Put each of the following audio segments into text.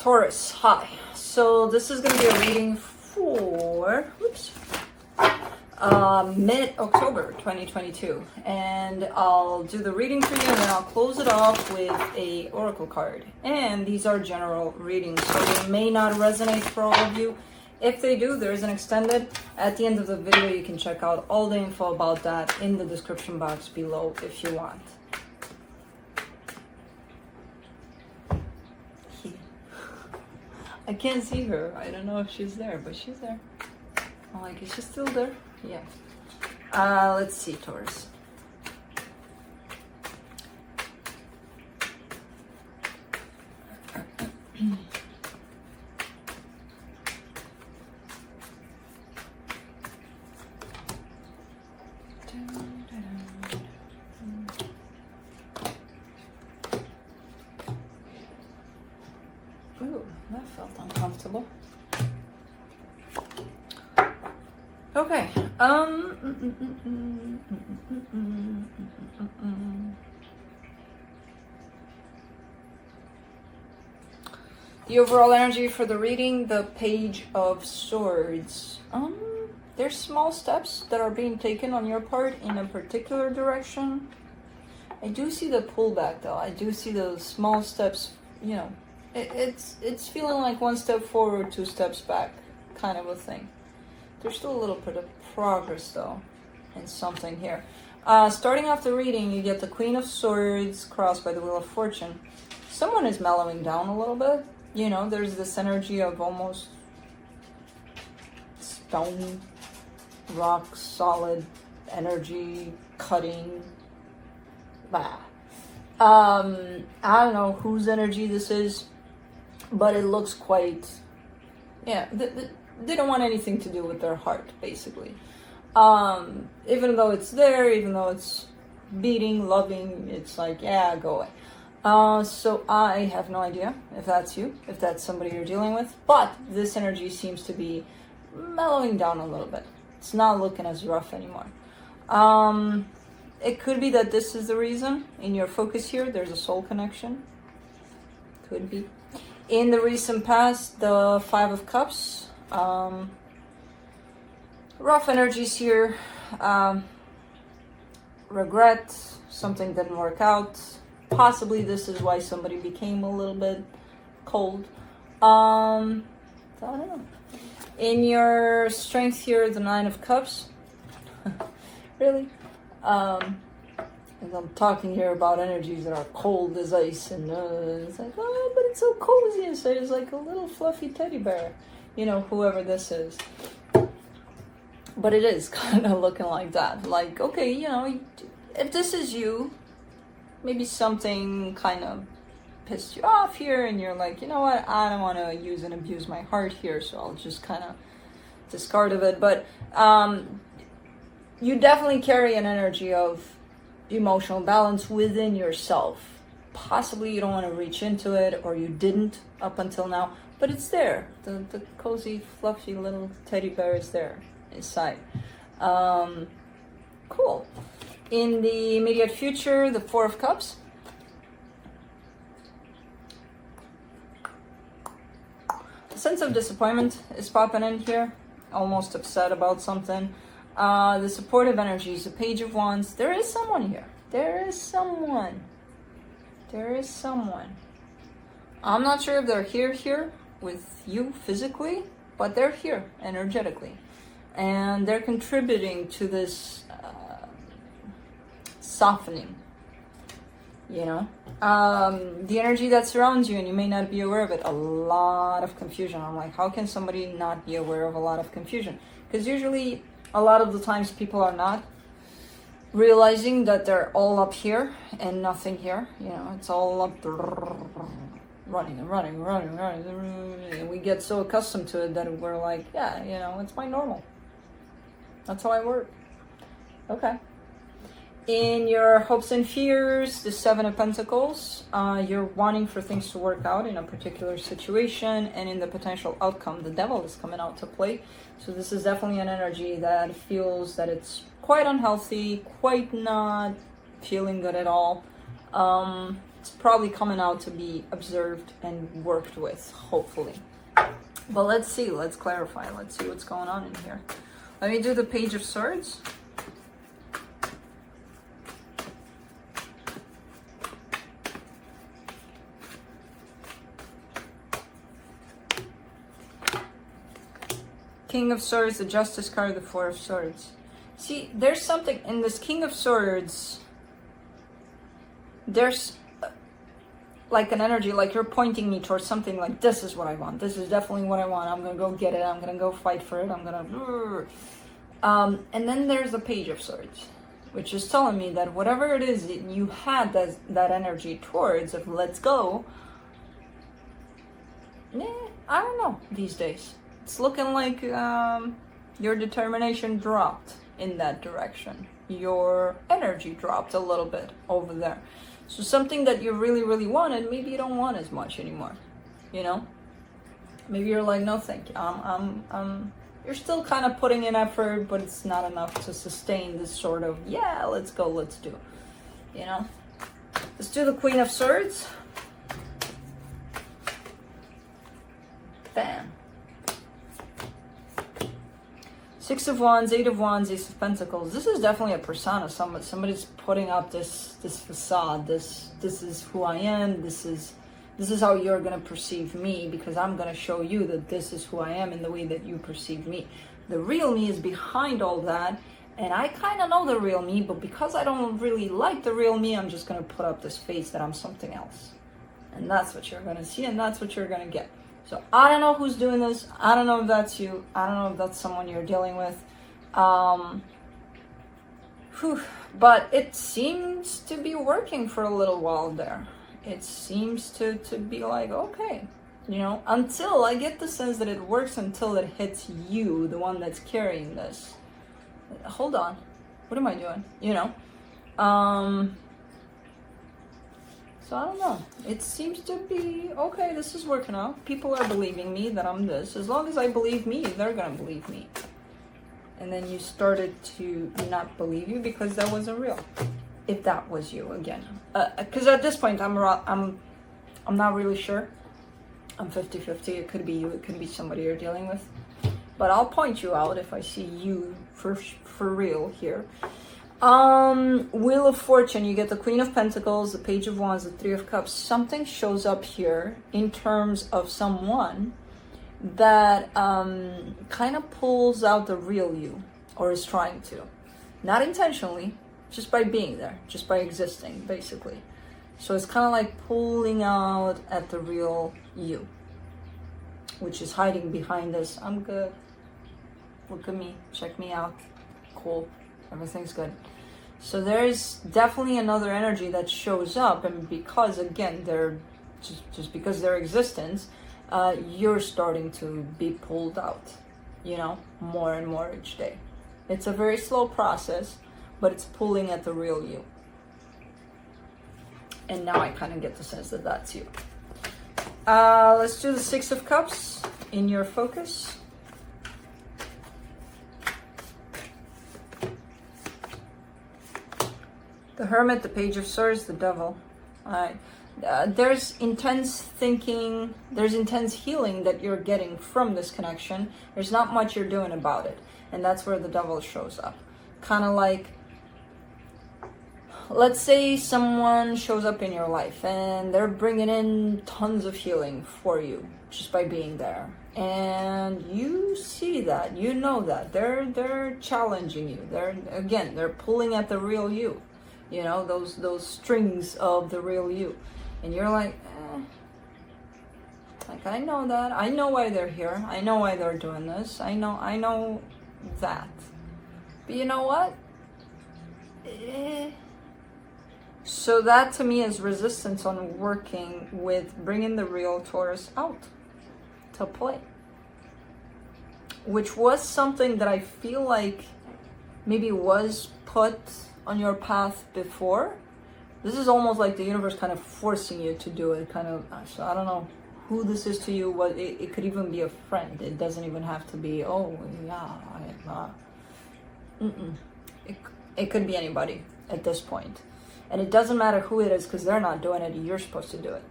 Taurus, hi. So this is going to be a reading for mid-October 2022, and I'll do the reading for you and then I'll close it off with a oracle card. And these are general readings, so they may not resonate for all of you. If they do, there is an extended. At the end of the video, you can check out all the info about that in the description box below if you want. I can't see her. I don't know if she's there, but she's there. I'm like, is she still there? Yeah. Let's see, Taurus. Ooh, that felt uncomfortable. Okay. The overall energy for the reading, the Page of Swords. There's small steps that are being taken on your part in a particular direction. I do see the pullback though. I do see those small steps, you know. It's feeling like one step forward, two steps back kind of a thing. There's still a little bit of progress though in something here. Starting off the reading, you get the Queen of Swords crossed by the Wheel of Fortune. Someone is mellowing down a little bit. You know, there's this energy of almost stone, rock, solid energy, cutting. Bah. I don't know whose energy this is, but it looks quite, yeah, they don't want anything to do with their heart, basically. Even though it's there, even though it's beating, loving, it's like, yeah, go away. So I have no idea if that's you, if that's somebody you're dealing with, but this energy seems to be mellowing down a little bit. It's not looking as rough anymore. It could be that this is the reason. In your focus here, there's a soul connection. Could be. In the recent past, the Five of Cups. Rough energies here. Regret. Something didn't work out. Possibly this is why somebody became a little bit cold. So I don't know. In your strength here, the Nine of Cups. Really? And I'm talking here about energies that are cold as ice, and it's like, oh, but it's so cozy inside. It's like a little fluffy teddy bear, you know, whoever this is. But it is kind of looking like that. Like, okay, you know, if this is you, maybe something kind of pissed you off here, and you're like, you know what, I don't want to use and abuse my heart here, so I'll just kind of discard of it. But you definitely carry an energy of emotional balance within yourself. Possibly you don't want to reach into it, or you didn't up until now, but it's there. The cozy, fluffy little teddy bear is there inside. Cool. In the immediate future, the Four of Cups. A sense of disappointment is popping in here. Almost upset about something. The supportive energies, the Page of Wands. There is someone here. There is someone. There is someone. I'm not sure if they're here with you physically, but they're here energetically. And they're contributing to this softening, you know. The energy that surrounds you, and you may not be aware of it, a lot of confusion. I'm like, how can somebody not be aware of a lot of confusion? Because usually, a lot of the times people are not realizing that they're all up here and nothing here. You know, it's all up running and running, and we get so accustomed to it that we're like, yeah, you know, it's my normal. That's how I work. Okay. In your hopes and fears, the Seven of Pentacles, you're wanting for things to work out in a particular situation, and in the potential outcome, the Devil is coming out to play. So this is definitely an energy that feels that it's quite unhealthy, quite not feeling good at all. it's probably coming out to be observed and worked with, hopefully. But let's see, let's clarify, let's see what's going on in here. Let me do the Page of Swords. King of Swords, the Justice card, the Four of Swords. See, there's something in this King of Swords. There's like an energy, like you're pointing me towards something like, this is what I want. This is definitely what I want. I'm going to go get it. I'm going to go fight for it. I'm going to... and then there's the Page of Swords, which is telling me that whatever it is that you had that energy towards of let's go, I don't know these days. It's looking like your determination dropped in that direction. Your energy dropped a little bit over there. So something that you really, really wanted, maybe you don't want as much anymore. You know? Maybe you're like, no, thank you. You're still kind of putting in effort, but it's not enough to sustain this sort of, yeah, let's go, let's do. You know? Let's do the Queen of Swords. Bam. Six of Wands, Eight of Wands, Ace of Pentacles. This is definitely a persona. Somebody's putting up this facade. This is who I am. This is how you're gonna perceive me, because I'm gonna show you that this is who I am in the way that you perceive me. The real me is behind all that, and I kind of know the real me, but because I don't really like the real me, I'm just gonna put up this face that I'm something else. And that's what you're gonna see, and that's what you're gonna get. So I don't know who's doing this. I don't know if that's you. I don't know if that's someone you're dealing with. But it seems to be working for a little while there. It seems to be like, okay, you know, until I get the sense that it works until it hits you, the one that's carrying this. Hold on. What am I doing? You know? So I don't know. It seems to be, okay, this is working out. People are believing me that I'm this. As long as I believe me, they're going to believe me. And then you started to not believe you because that wasn't real. If that was you, again. Because at this point, I'm not really sure. I'm 50-50. It could be you. It could be somebody you're dealing with. But I'll point you out if I see you for real here. Wheel of Fortune, you get the Queen of Pentacles, the Page of Wands, the Three of Cups. Something shows up here in terms of someone that kind of pulls out the real you, or is trying to. Not intentionally, just by being there, just by existing, basically. So it's kind of like pulling out at the real you, which is hiding behind this. I'm good. Look at me. Check me out. Cool. Everything's good. So there's definitely another energy that shows up, and because again they're just because their existence, you're starting to be pulled out, you know, more and more each day. It's a very slow process, but it's pulling at the real you. And now I kind of get the sense that that's you. Let's do the Six of Cups in your focus. The Hermit, the Page of Swords, the Devil. Alright. There's intense thinking, there's intense healing that you're getting from this connection. There's not much you're doing about it. And that's where the Devil shows up. Kind of like, let's say someone shows up in your life and they're bringing in tons of healing for you just by being there. And you see that, you know that. They're challenging you. They're pulling at the real you. You know, those strings of the real you. And you're like, like, I know that. I know why they're here. I know why they're doing this. I know that. But you know what? So that to me is resistance on working with bringing the real Taurus out to play. Which was something that I feel like maybe was put on your path before. This is almost like the universe kind of forcing you to do it, kind of. So I don't know who this is to you. What it could even be a friend. It doesn't even have to be, oh yeah, it could be anybody at this point. And it doesn't matter who it is, because they're not doing it, you're supposed to do it.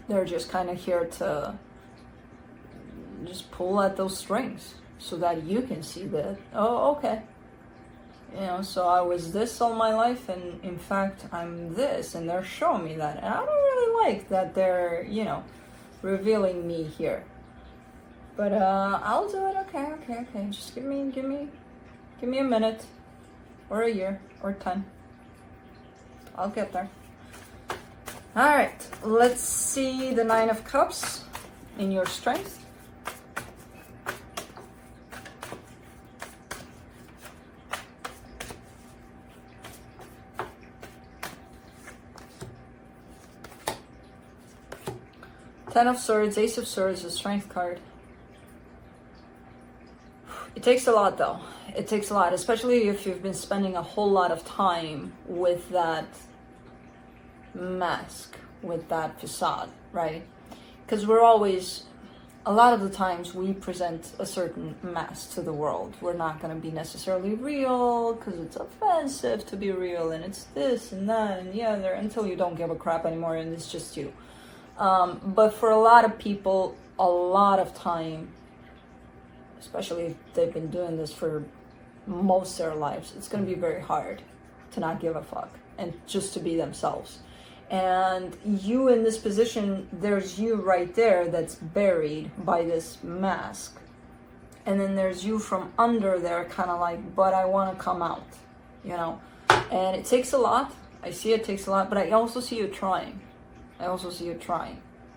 They're just kind of here to just pull at those strings so that you can see that, oh, okay. You know, so I was this all my life, and in fact, I'm this, and they're showing me that. And I don't really like that they're, you know, revealing me here. But I'll do it. Okay. Just give me a minute, or a year, or 10. I'll get there. All right, let's see the 9 of Cups in your strength. Ten of Swords, Ace of Swords, a strength card. It takes a lot, though. It takes a lot, especially if you've been spending a whole lot of time with that mask, with that facade, right? Because we're always, a lot of the times we present a certain mask to the world. We're not going to be necessarily real because it's offensive to be real, and it's this and that, and yeah, until you don't give a crap anymore and it's just you. But for a lot of people, a lot of time, especially if they've been doing this for most of their lives, it's going to be very hard to not give a fuck and just to be themselves. And you in this position, there's you right there that's buried by this mask. And then there's you from under there, kind of like, but I want to come out, you know. And it takes a lot. I see it takes a lot, but I also see you trying.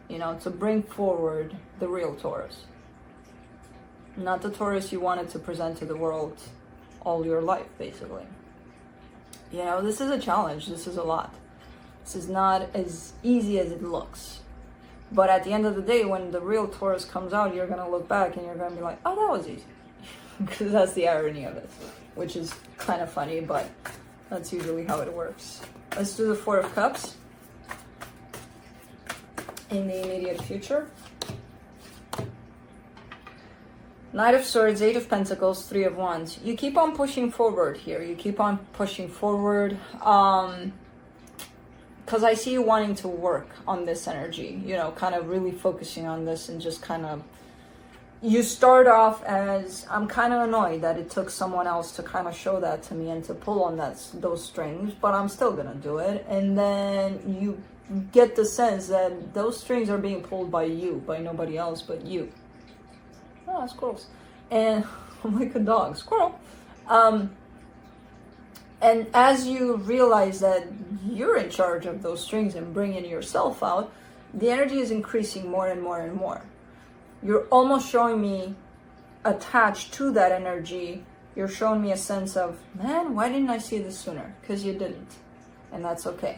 You know, to bring forward the real Taurus. Not the Taurus you wanted to present to the world all your life, basically. You know, this is a challenge. This is a lot. This is not as easy as it looks. But at the end of the day, when the real Taurus comes out, you're going to look back and you're going to be like, oh, that was easy. Because that's the irony of it, which is kind of funny, but that's usually how it works. Let's do the 4 of Cups in the immediate future. Knight of Swords, 8 of Pentacles, 3 of Wands. You keep on pushing forward here. You keep on pushing forward. Because I see you wanting to work on this energy. You know, kind of really focusing on this and just kind of... You start off as, I'm kind of annoyed that it took someone else to kind of show that to me and to pull on those strings. But I'm still going to do it. And then you get the sense that those strings are being pulled by you. By nobody else but you. Oh, squirrels. And I'm like a dog. Squirrel. And as you realize that you're in charge of those strings and bringing yourself out, the energy is increasing more and more and more. You're almost showing me attached to that energy. You're showing me a sense of, man, why didn't I see this sooner? Because you didn't. And that's okay.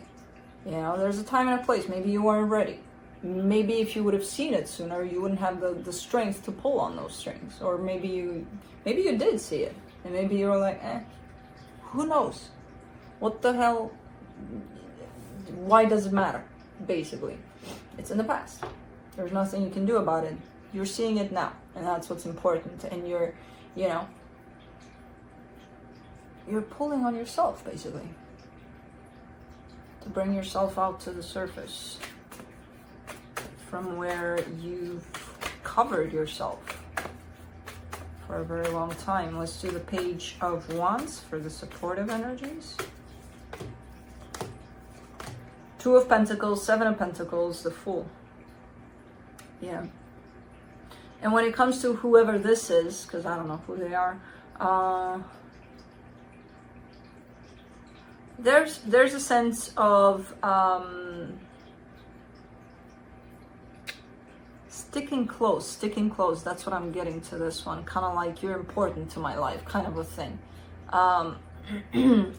You know, there's a time and a place. Maybe you weren't ready. Maybe if you would have seen it sooner, you wouldn't have the strength to pull on those strings. Or maybe you did see it. And maybe you were like, who knows? What the hell? Why does it matter? Basically. It's in the past. There's nothing you can do about it. You're seeing it now. And that's what's important. And you're pulling on yourself, basically. To bring yourself out to the surface. From where you've covered yourself for a very long time. Let's do the Page of Wands for the supportive energies. 2 of Pentacles, 7 of Pentacles, the Fool. Yeah. And when it comes to whoever this is, because I don't know who they are, there's a sense of sticking close, that's what I'm getting to this one. Kind of like, you're important to my life, kind of a thing.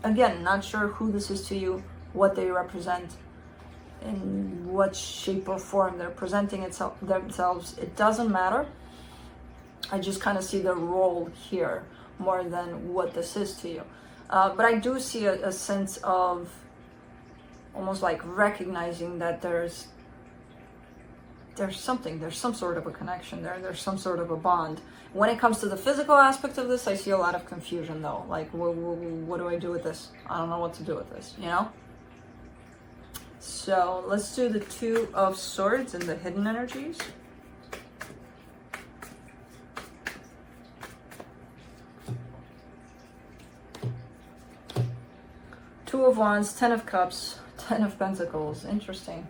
Again, not sure who this is to you, what they represent, in what shape or form they're presenting themselves. It doesn't matter. I just kind of see the role here more than what this is to you. But I do see a sense of almost like recognizing that there's some sort of a connection there's some sort of a bond. When it comes to the physical aspect of this, I see a lot of confusion though. Like, what do I do with this? I don't know what to do with this, you know? So let's do the Two of Swords and the hidden energies. Two of Wands, Ten of Cups, Ten of Pentacles. Interesting.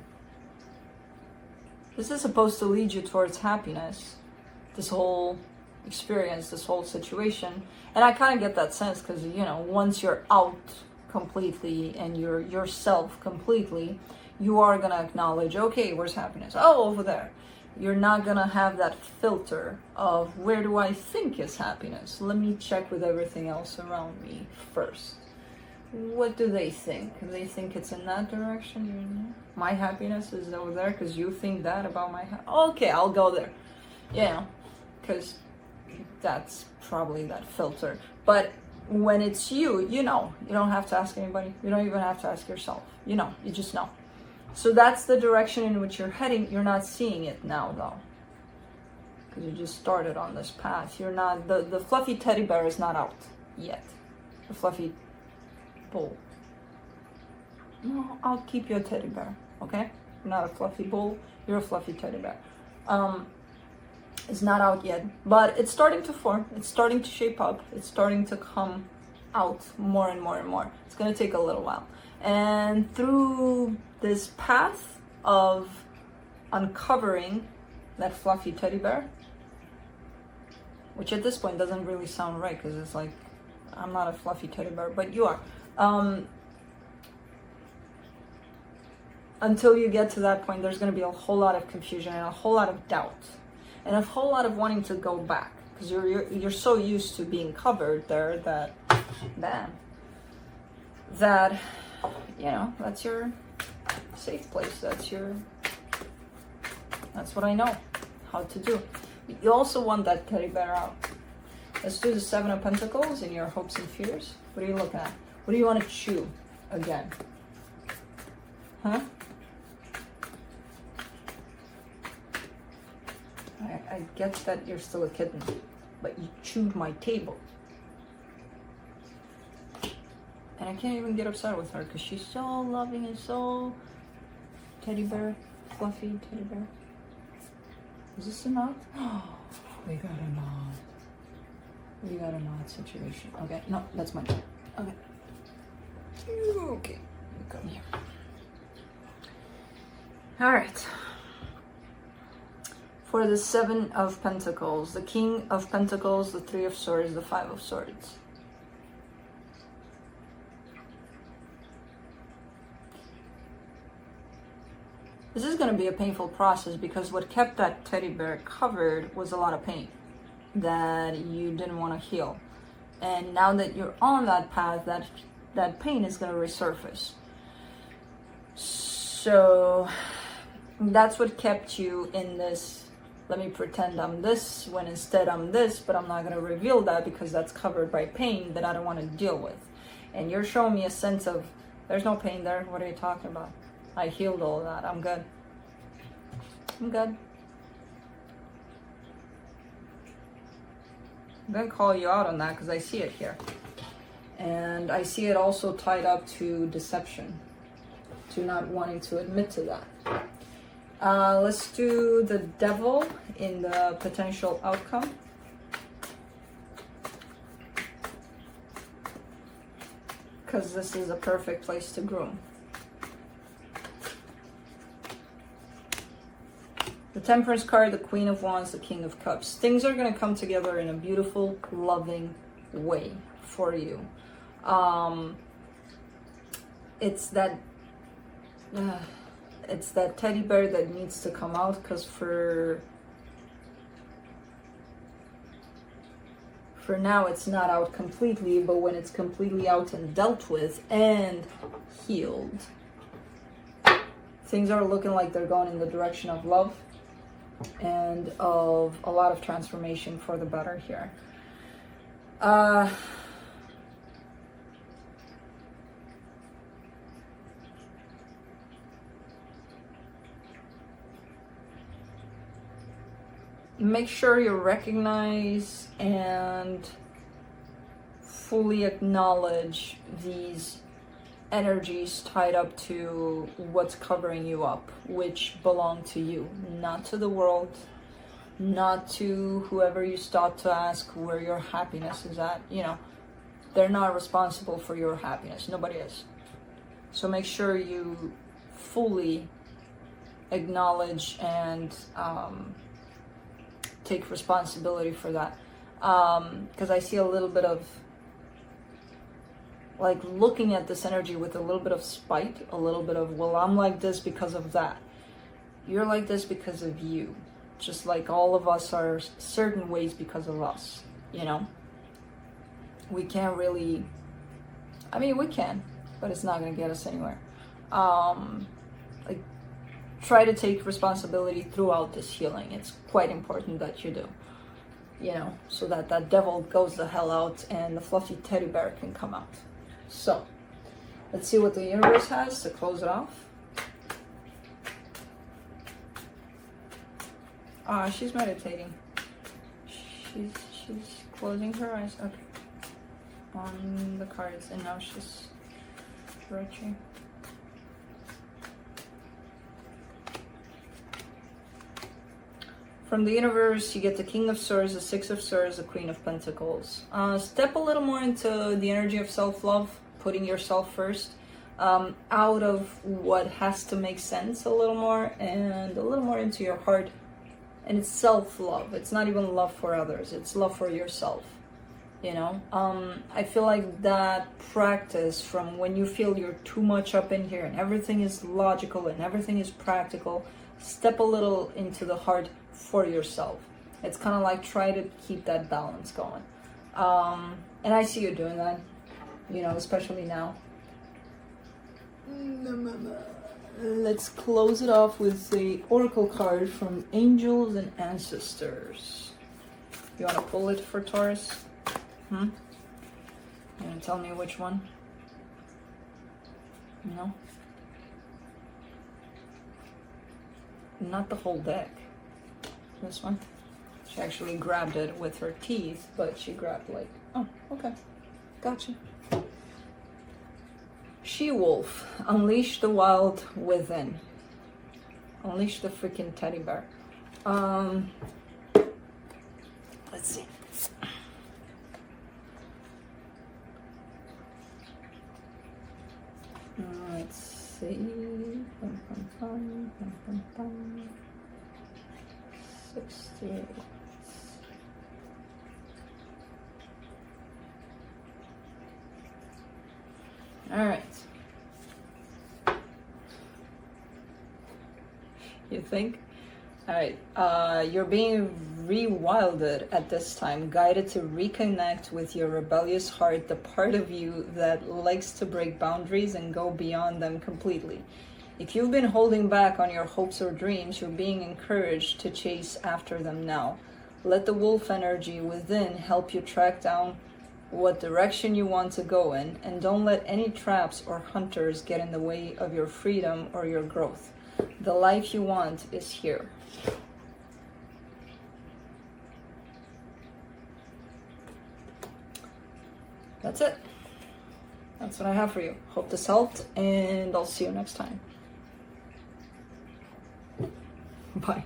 This is supposed to lead you towards happiness. This whole experience, this whole situation. And I kind of get that sense because, you know, once you're out completely and you're yourself completely, you are going to acknowledge, okay, where's happiness? Oh, over there. You're not going to have that filter of where do I think is happiness? Let me check with everything else around me first. What do they think? They think it's in that direction. My happiness is over there because you think that about my okay, I'll go there. Yeah, because that's probably that filter. But when it's you, you know. You don't have to ask anybody. You don't even have to ask yourself. You know, you just know. So that's the direction in which you're heading. You're not seeing it now, though. Because you just started on this path. You're not, the fluffy teddy bear is not out yet. The fluffy bull. No, I'll keep you a teddy bear, okay? You're not a fluffy bull, you're a fluffy teddy bear. It's not out yet, but it's starting to form, it's starting to shape up, it's starting to come out more and more and more. It's gonna take a little while. And through this path of uncovering that fluffy teddy bear, which at this point doesn't really sound right because it's like, I'm not a fluffy teddy bear, but you are. Until you get to that point, there's going to be a whole lot of confusion and a whole lot of doubt and a whole lot of wanting to go back because you're so used to being covered there that you know, that's your safe place. That's what I know how to do. You also want that teddy bear out. Let's do the Seven of Pentacles in your hopes and fears. What are you looking at? What do you want to chew again? Huh? I get that you're still a kitten, but you chewed my table. And I can't even get upset with her because she's so loving and so teddy bear, fluffy teddy bear. Is this a knot? Oh, we got a knot. We got a knot situation. Okay, no, that's my turn. Okay. Okay, come here. All right. For the Seven of Pentacles, the King of Pentacles, the Three of Swords, the Five of Swords. This is going to be a painful process because what kept that teddy bear covered was a lot of pain that you didn't want to heal. And now that you're on that path, that pain is going to resurface. So that's what kept you in this, let me pretend I'm this when instead I'm this, but I'm not going to reveal that because that's covered by pain that I don't want to deal with. And you're showing me a sense of, there's no pain there. What are you talking about? I healed all that. I'm good. I'm good. I'm going to call you out on that because I see it here. And I see it also tied up to deception, to not wanting to admit to that. Let's do the Devil in the potential outcome. Because this is a perfect place to groom. The Temperance card, the Queen of Wands, the King of Cups. Things are going to come together in a beautiful, loving way for you. It's that teddy bear that needs to come out because for now it's not out completely, but when it's completely out and dealt with and healed, things are looking like they're going in the direction of love and of a lot of transformation for the better here. Make sure you recognize and fully acknowledge these energies tied up to what's covering you up, which belong to you, not to the world, not to whoever you start to ask where your happiness is at. You know, they're not responsible for your happiness. Nobody is. So make sure you fully acknowledge and take responsibility for that. Because I see a little bit of, like, looking at this energy with a little bit of spite, a little bit of, well, I'm like this because of that. You're like this because of you. Just like all of us are certain ways because of us, you know? We can't really, I mean, we can, but it's not going to get us anywhere. Like, try to take responsibility throughout this healing. It's quite important that you do, you know, so that that devil goes the hell out and the fluffy teddy bear can come out. So, let's see what the universe has to close it off. She's meditating. She's closing her eyes. Okay. On the cards, and now she's stretching. From the universe, you get the King of Swords, the Six of Swords, the Queen of Pentacles. Step a little more into the energy of self-love, putting yourself first, out of what has to make sense a little more, and a little more into your heart. And it's self-love. It's not even love for others. It's love for yourself, you know? I feel like that practice from when you feel you're too much up in here and everything is logical and everything is practical, step a little into the heart for yourself. It's kind of like try to keep that balance going. And I see you doing that, you know, especially now. Let's close it off with the Oracle card from Angels and Ancestors. You want to pull it for Taurus? You want to tell me which one? No? Not the whole deck. This one. She actually grabbed it with her teeth, but she grabbed like, oh, okay. Gotcha. She-wolf, unleash the wild within. Unleash the freaking teddy bear. Let's see. Let's see. 68. All right. You think? All right. You're being rewilded at this time, guided to reconnect with your rebellious heart, the part of you that likes to break boundaries and go beyond them completely. If you've been holding back on your hopes or dreams, you're being encouraged to chase after them now. Let the wolf energy within help you track down what direction you want to go in, and don't let any traps or hunters get in the way of your freedom or your growth. The life you want is here. That's it. That's what I have for you. Hope this helped, and I'll see you next time. Bye.